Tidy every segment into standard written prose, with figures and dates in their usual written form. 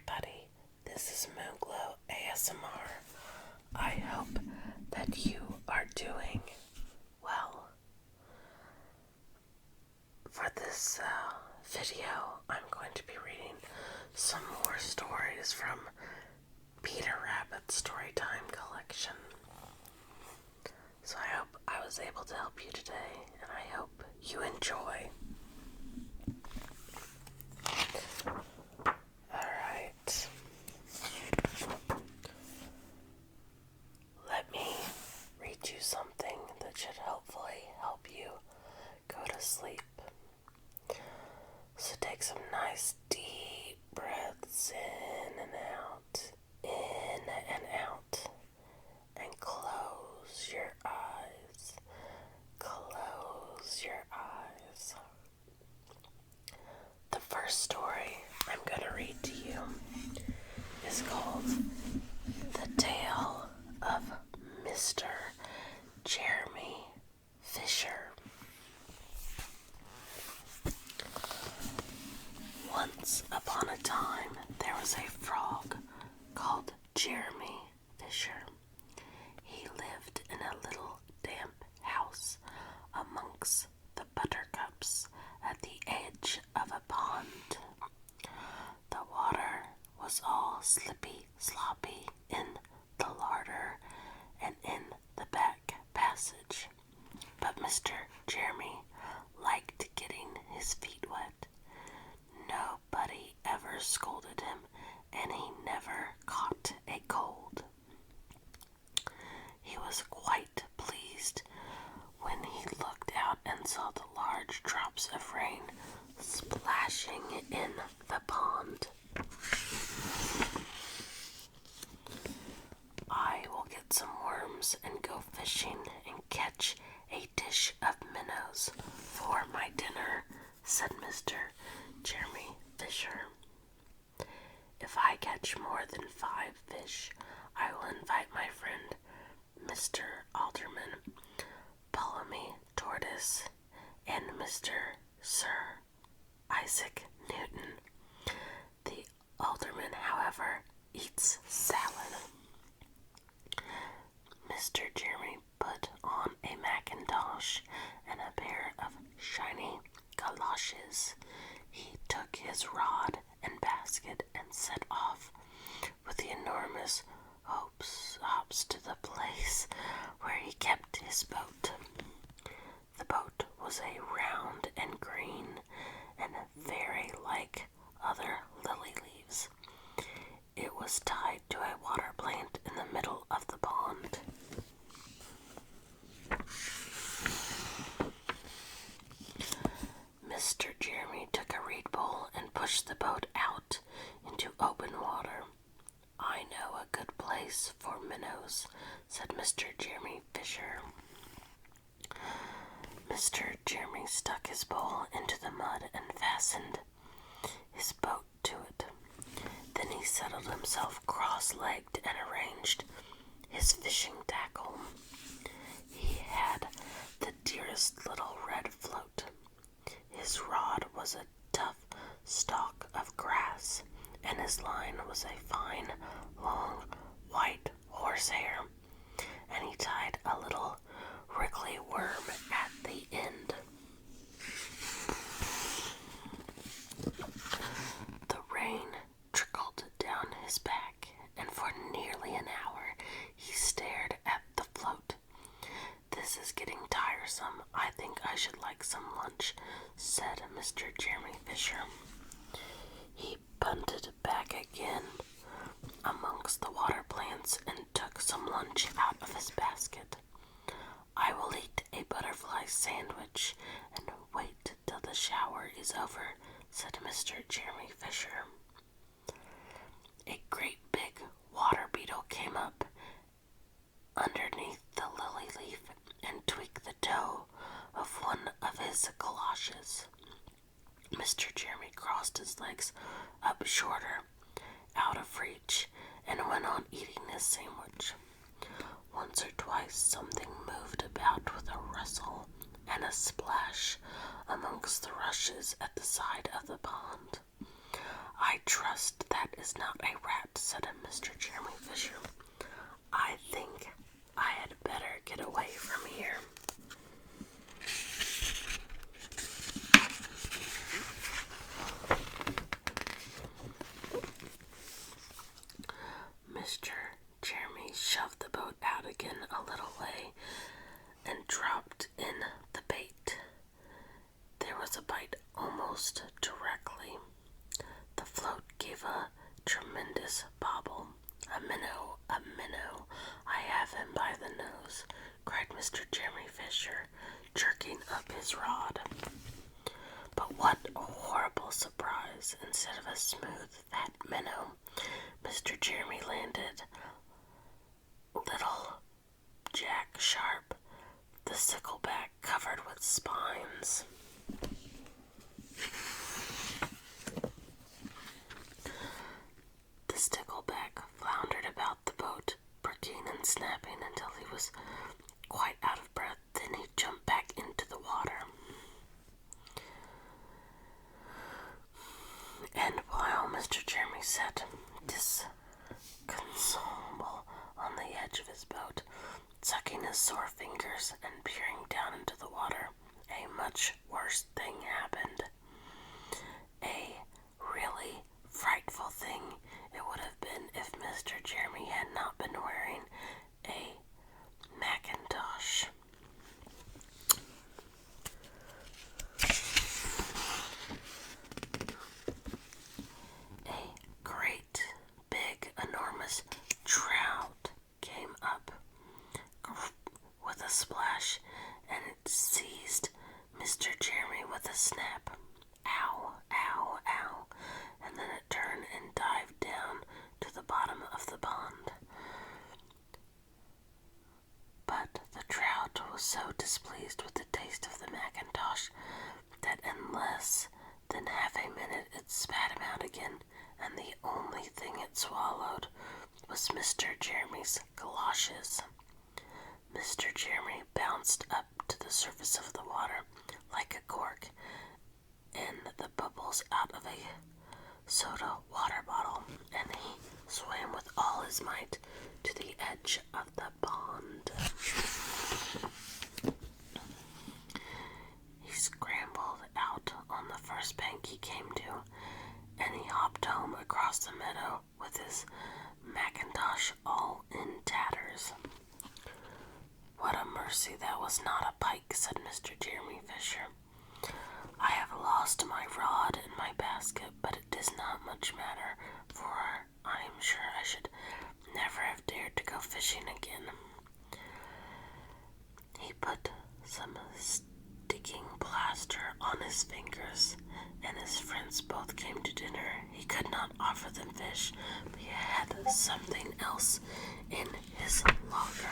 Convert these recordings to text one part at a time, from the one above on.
everybody. This is Moonglow ASMR. I hope that you are doing well. For this video, I'm going to be reading some more stories from Peter Rabbit's Storytime collection. So I hope I was able to help you today, and I hope you enjoy. Alright. Let me read you something that should hopefully help you go to sleep. So take some nice deep breaths in and out, and close your eyes. Close your eyes. The first story I'm going to read to you is called The Tale of Mr. Jeremy Fisher. Once upon a time, there was a frog called Jeremy Fisher. He lived in a little damp house amongst the buttercups at the edge of a pond. The water was all slippy sloppy in the larder and in the back passage, but Mr. Jeremy liked getting his feet wet. Nobody ever scolded him, and he never caught a cold. He was quite pleased when he looked out and saw the large drops of rain splashing in the pond. I will get some worms and go fishing and catch a dish of minnows for my dinner, said Mr. Jeremy Fisher. If I catch more than 5 fish, I will invite my friend Mr. Alderman, Ptolemy Tortoise, and Mr. Sir Isaac Newton. The alderman, however, eats salad. Mr. Jeremy put on a mackintosh and a pair of shiny galoshes. He took his rod and basket and set off with the enormous hops to the place where he kept his boat. The boat was a round and green and very like other lily leaves. It was tied to a water plant in the middle of the pond. Mr. Jeremy took a reed pole and pushed the boat out into open water. I know a good place for minnows, said Mr. Jeremy Fisher. Mr. Jeremy stuck his pole into the mud and fastened his boat to it. Then he settled himself cross-legged and arranged his fishing tackle. He had the dearest little red float. His rod was a tough stalk of grass, and his line was a fine, long, white horsehair, and he tied a little wriggly worm at the end. The rain trickled down his back, and for nearly an hour he stared at the float. This is getting tiresome. I think I should like some lunch, said Mr. Jeremy Fisher. He punted back again amongst the water plants and took some lunch out of his basket. I will eat a butterfly sandwich and wait till the shower is over, said Mr. Jeremy Fisher. A great big water beetle came up underneath the lily leaf and tweaked the toe of one of his galoshes. Mr. Jeremy crossed his legs up shorter, out of reach, and went on eating his sandwich. Once or twice something moved about with a rustle and a splash amongst the rushes at the side of the pond. "I trust that is not a rat," said Mr. Jeremy Fisher. "I think I had better get away from here." Mr. Jeremy shoved the boat out again a little way and dropped in the bait. There was a bite almost directly. The float gave a tremendous bobble. "A minnow, a minnow, I have him by the nose," cried Mr. Jeremy Fisher, jerking up his rod. But what a horrible surprise! Instead of a smooth, fat minnow, Mr. Jeremy landed little Jack Sharp, the sickleback covered with spines. The stickleback floundered about the boat, barking and snapping until he was quite out of breath. Then he jumped back into the water. And while Mr. Jeremy sat disconsolable on the edge of his boat, sucking his sore fingers and peering down into the water, a much worse thing happened. A really frightful thing it would have been if Mr. Jeremy had not been wearing a Macintosh. A great, big, enormous trout came up with a splash, and it seized Mr. Jeremy with a snap. Ow, ow, ow, and then it turned and dived down to the bottom of the pond. But the trout was so displeased with the taste of the Macintosh that in less than half a minute it spat him out again, and the only thing it swallowed was Mr. Jeremy's galoshes. Mr. Jeremy bounced up to the surface of the water like a cork, and the bubbles out of a soda water bottle, and he swam with all his might to the edge of the pond. He scrambled out on the first bank he came to, and he hopped home across the meadow with his Macintosh all in tatters. "What a mercy that was not a pike," said Mr. Jeremy Fisher. "I have lost my rod and my basket, but it does not much matter, for I am sure I should never have dared to go fishing again." He put some sticking plaster on his fingers, and his friends both came to dinner. He could not offer them fish, but he had something else in his locker.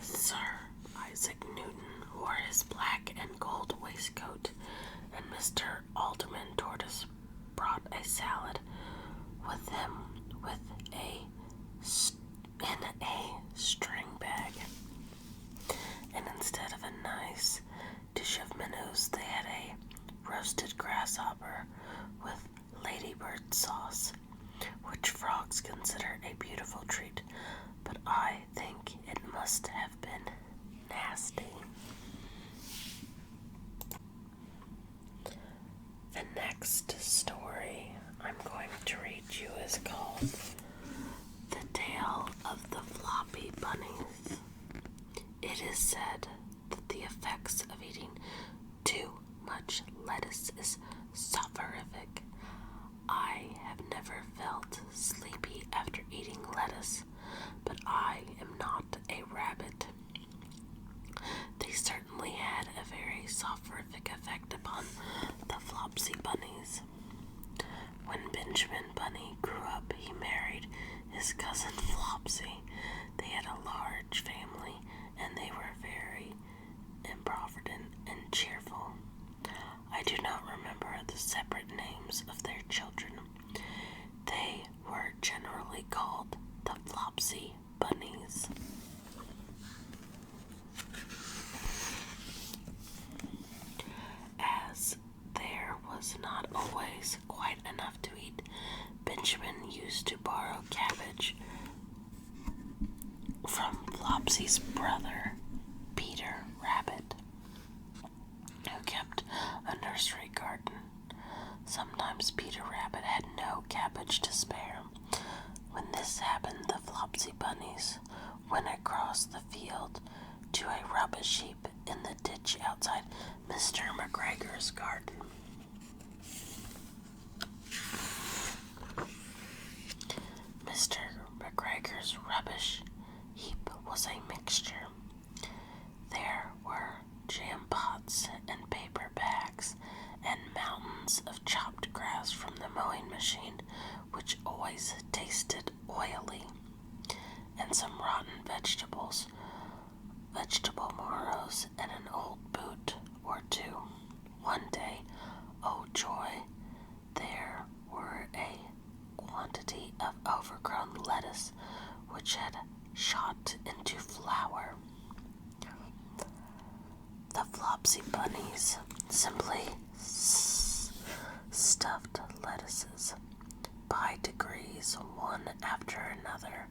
Sir Isaac Newton wore his black and gold waistcoat, and Mr. Alderman Tortoise brought a salad with him in a string bag. And instead of a nice dish of minnows, they had a roasted grasshopper with ladybird sauce, which frogs consider a beautiful treat, but I think it must have been nasty. The next story I'm going to read you is called The Tale of the Floppy Bunnies. It is said that the effects of eating too much lettuce is soporific. I have never felt sleepy after eating lettuce, but I am not a rabbit. They certainly had a very soporific effect upon the Flopsy Bunnies. When Benjamin Bunny grew up, he married his cousin Flopsy. They had a large family, and they were very improvident and cheerful. I do not remember the separate names of their children. They were generally called the Flopsy Bunnies. Flopsy's brother, Peter Rabbit, who kept a nursery garden. Sometimes Peter Rabbit had no cabbage to spare. When this happened, the Flopsy bunnies went across the field to a rubbish heap in the ditch outside Mr. McGregor's garden. Mr. McGregor's rubbish heap was a mixture. There were jam pots and paper bags and mountains of chopped grass from the mowing machine, which always tasted oily, and some rotten vegetables, vegetable morrows, and an old boot or two. One day, oh joy, there were a quantity of overgrown lettuce which had shot into flower. The Flopsy bunnies simply stuffed lettuces. By degrees, one after another,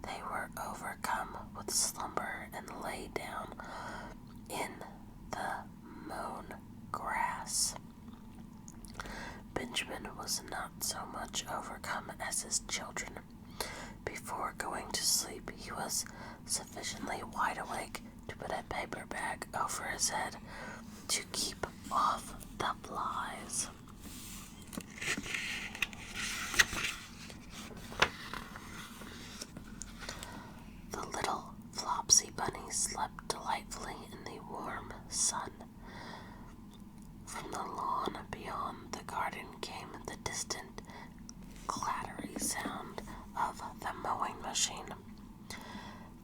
they were overcome with slumber and lay down in the mown grass. Benjamin was not so much overcome as his children. Before going to sleep, he was sufficiently wide awake to put a paper bag over his head to keep off the flies. The little Flopsy bunny slept delightfully in the warm sun. From the lawn beyond the garden came the distant clattery sound of the mowing machine.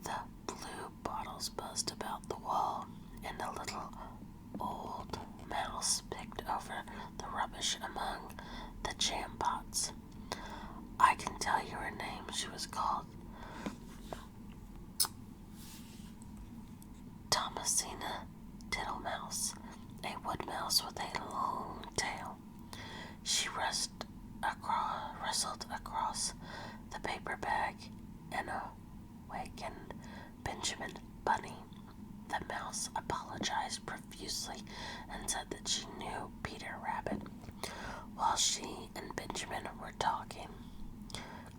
The blue bottles buzzed about the wall, and a little old mouse picked over the rubbish among the jam pots. I can tell you her name. She was called Thomasina Tittlemouse, a wood mouse with a long tail. She rustled across the paper bag and awakened Benjamin Bunny. The mouse apologized profusely and said that she knew Peter Rabbit. While she and Benjamin were talking,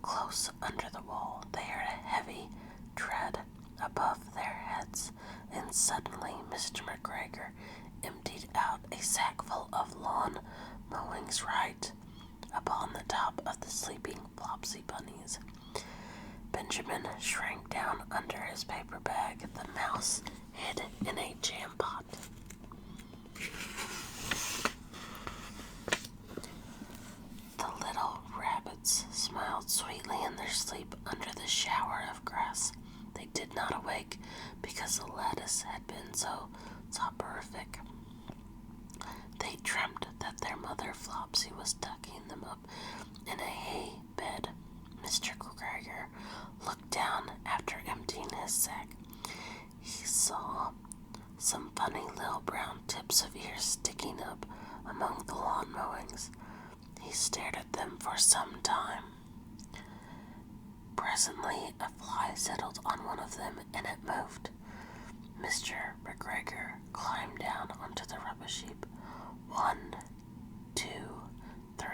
close under the wall, they heard a heavy tread above their heads, and suddenly Mr. McGregor emptied out a sackful of lawn mowings right upon the top of the sleeping Flopsy bunnies. Benjamin shrank down under his paper bag. The mouse hid in a jam pot. The little rabbits smiled sweetly in their sleep under the shower of grass. They did not awake because the lettuce had been so soporific. They dreamt that their mother Flopsy was tucking them up in a hay bed. Mr. McGregor looked down after emptying his sack. He saw some funny little brown tips of ears sticking up among the lawn mowings. He stared at them for some time. Presently, a fly settled on one of them, and it moved. Mr. McGregor climbed down onto the rubbish heap. 1, 2, 3,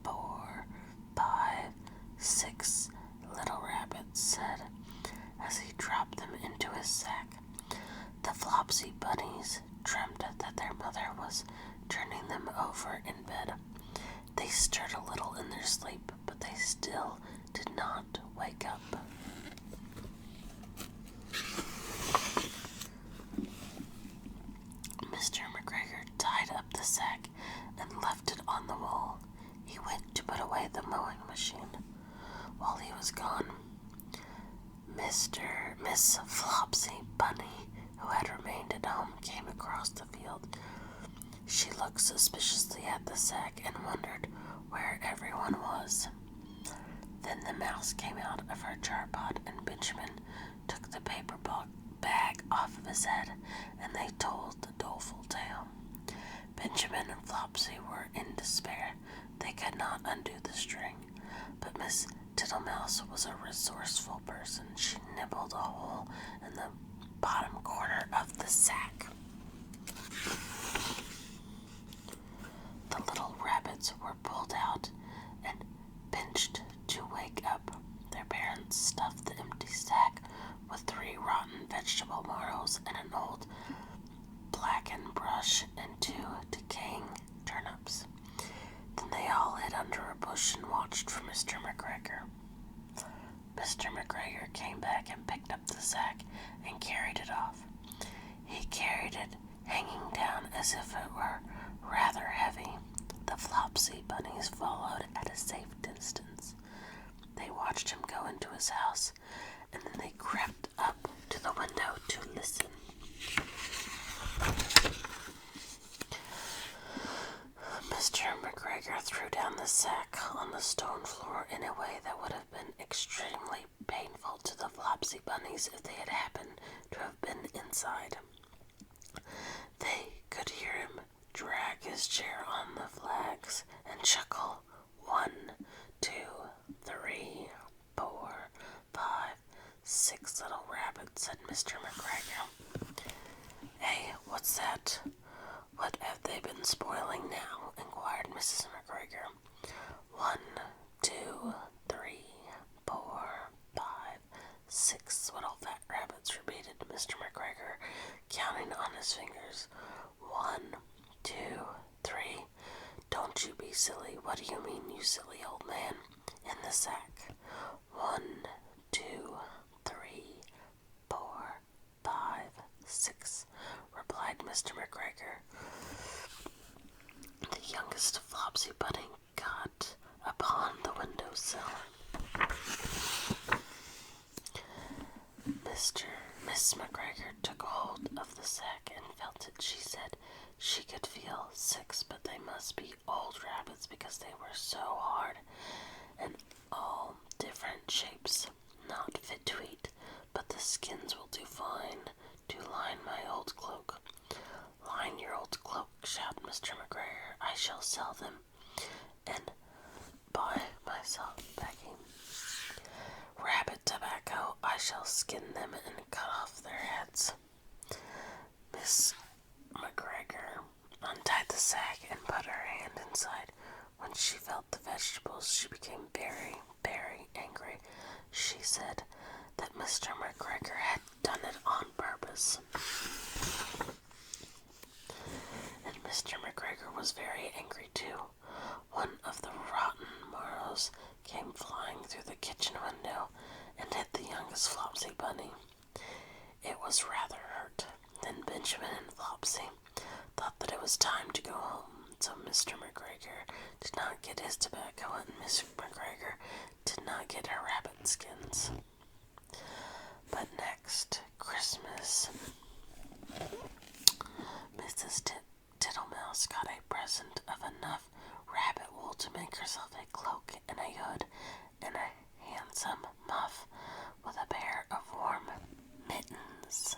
4, 5, 6 little rabbits said as he dropped them into his sack. The Flopsy bunnies dreamt that their mother was turning them over in bed. They stirred a little in their sleep, but they still did not wake up. Mr. McGregor tied up the sack and left it on the wall. He went to put away the mowing machine. While he was gone, Miss Flopsy Bunny, who had remained at home, came across the field. She looked suspiciously at the sack and wondered where everyone was. Then the mouse came out of her jar pot, and Benjamin took the paper bag off of his head, and they told the doleful tale. Benjamin and Flopsy were in despair. They could not undo the string, but Miss Tittlemouse was a resourceful person. She nibbled a hole in the bottom corner of the sack. The little rabbits were pulled out and pinched to wake up. Their parents stuffed the empty sack with 3 rotten vegetable marrows and an old blackened brush and 2 decaying turnips. Then they all hid under a bush and watched for Mr. McGregor. Mr. McGregor came back and picked up the sack and carried it off. He carried it hanging down as if it were rather heavy. The Flopsy bunnies followed at a safe distance. They watched him go into his house, and then they crept up to the window to listen. Mr. McGregor threw down the sack on the stone floor in a way that would have been extremely painful to the Flopsy bunnies if they had happened to have been inside. They could hear him drag his chair on the flags and chuckle. 1, 2, 3, 4, 5, 6 little rabbits, said Mr. McGregor. Hey, what's that? What have they been spoiling now? Inquired Mrs. McGregor. 1, 2, 3, 4, 5, 6 little fat rabbits, repeated Mr. McGregor, counting on his fingers. 1, 2, 3. Don't you be silly. What do you mean, you silly old man? In the sack. 1, 2, 3, 4, 5, 6, replied Mr. McGregor. The youngest Flopsy bunny got upon the windowsill. Miss McGregor took hold of the sack and felt it. She said she could feel 6, but they must be old rabbits because they were so hard and all different shapes, not fit to eat, but the skins will do fine to line my old cloak. Line your old cloak, shouted Mr. McGregor. I shall sell them and buy myself packing. Rabbit tobacco, I shall skin them and cut off their heads. Miss McGregor untied the sack and put her hand inside. When she felt the vegetables, she became very, very angry. She said that Mr. McGregor had done it on purpose. And Mr. McGregor was very angry too. One of the rotten marrows came flying through the kitchen window and hit the youngest Flopsy bunny. It was rather hurt. Then Benjamin and Flopsy thought that it was time to go home, so Mr. McGregor did not get his tobacco and Miss McGregor did not get her rabbit skins. But next Christmas, Mrs. Tittlemouse got a present of enough rabbit wool to make herself a cloak and a hood and a handsome muff with a pair of warm mittens.